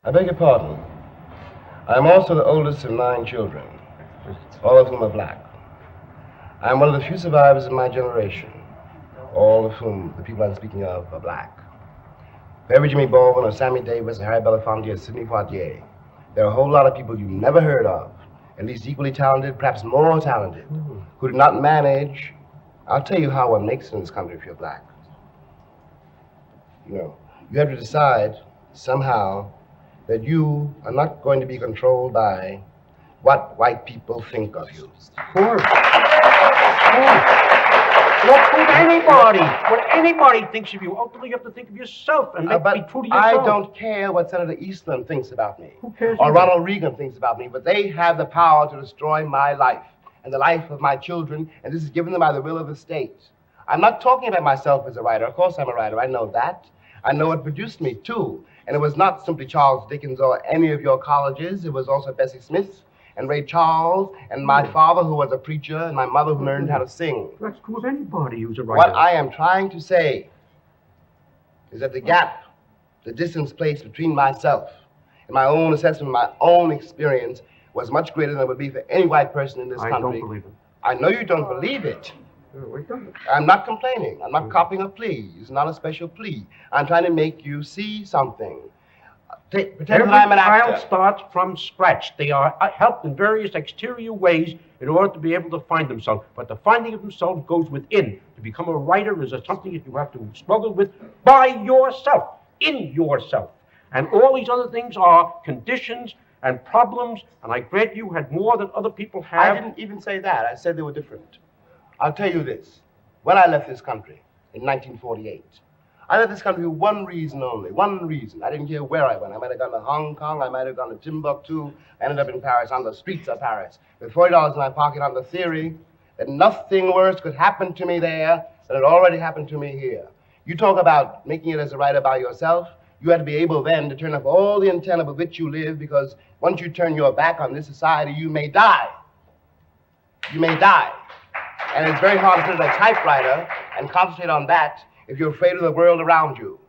I beg your pardon. I'm also the oldest of 9 children, all of whom are black. I'm one of the few survivors of my generation, all of whom the people I'm speaking of are black. For every Jimmy Baldwin or Sammy Davis or Harry Belafonte or Sidney Poitier, there are a whole lot of people you've never heard of, at least equally talented, perhaps more talented, who do not manage. I'll tell you how one makes it in this country if you're black. You know, you have to decide somehow that you are not going to be controlled by what white people think of you. Of course. What anybody thinks of you, ultimately you have to think of yourself and be true to yourself. I don't care what Senator Eastland thinks about me. Who cares? Or Ronald Reagan thinks about me, but they have the power to destroy my life and the life of my children, and this is given them by the will of the state. I'm not talking about myself as a writer. Of course I'm a writer. I know that. I know what produced me, too. And it was not simply Charles Dickens or any of your colleges. It was also Bessie Smith and Ray Charles, and my father, who was a preacher, and my mother, who learned how to sing. That's true of anybody who's a writer. What I am trying to say is that the gap, the distance placed between myself and my own assessment, my own experience, was much greater than it would be for any white person in this country. I don't believe it. I know you don't believe it. We don't. I'm not complaining. I'm not copying a plea. It's not a special plea. I'm trying to make you see something. Pretend that I'm an actor. Every child starts from scratch. They are helped in various exterior ways in order to be able to find themselves. But the finding of themselves goes within. To become a writer is something that you have to struggle with by yourself, in yourself. And all these other things are conditions and problems, and I grant you had more than other people have. I didn't even say that. I said they were different. I'll tell you this. When I left this country in 1948, I left this country for one reason only, one reason. I didn't care where I went. I might have gone to Hong Kong, I might have gone to Timbuktu, I ended up in Paris, on the streets of Paris, with $40 in my pocket on the theory that nothing worse could happen to me there than had already happened to me here. You talk about making it as a writer by yourself. You have to be able then to turn off all the antenna with which you live, because once you turn your back on this society, you may die. You may die. And it's very hard to sit at a typewriter and concentrate on that if you're afraid of the world around you.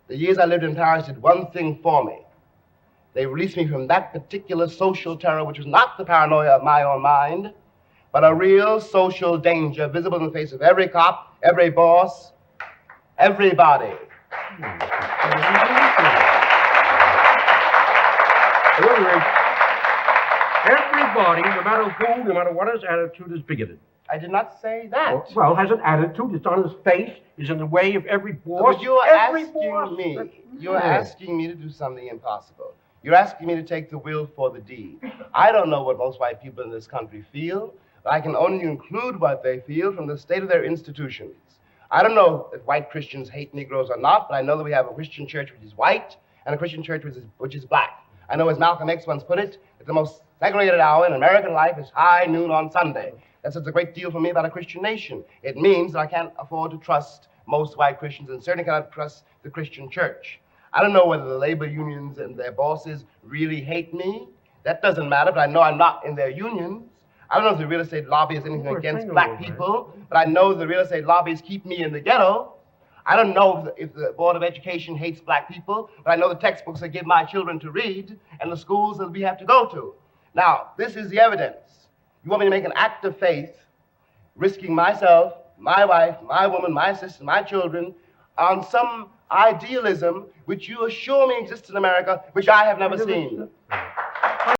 The years I lived in Paris did one thing for me. They released me from that particular social terror, which was not the paranoia of my own mind, but a real social danger visible in the face of every cop, every boss, everybody. Everybody, no matter who, no matter what his attitude, is bigoted. I did not say that. Well, has an attitude. It's on his face. Is in the way of every boss. But you're asking me to do something impossible. You're asking me to take the will for the deed. I don't know what most white people in this country feel, but I can only include what they feel from the state of their institutions. I don't know if white Christians hate Negroes or not, but I know that we have a Christian church which is white and a Christian church which is black. I know, as Malcolm X once put it, that the most segregated hour in American life is high noon on Sunday. That says a great deal for me about a Christian nation. It means that I can't afford to trust most white Christians, and certainly cannot trust the Christian church. I don't know whether the labor unions and their bosses really hate me. That doesn't matter, but I know I'm not in their unions. I don't know if the real estate lobby has anything against black people, but I know the real estate lobbies keep me in the ghetto. I don't know if the Board of Education hates black people, but I know the textbooks they give my children to read and the schools that we have to go to. Now, this is the evidence. You want me to make an act of faith, risking myself, my wife, my woman, my sister, my children, on some idealism which you assure me exists in America, which I have never seen.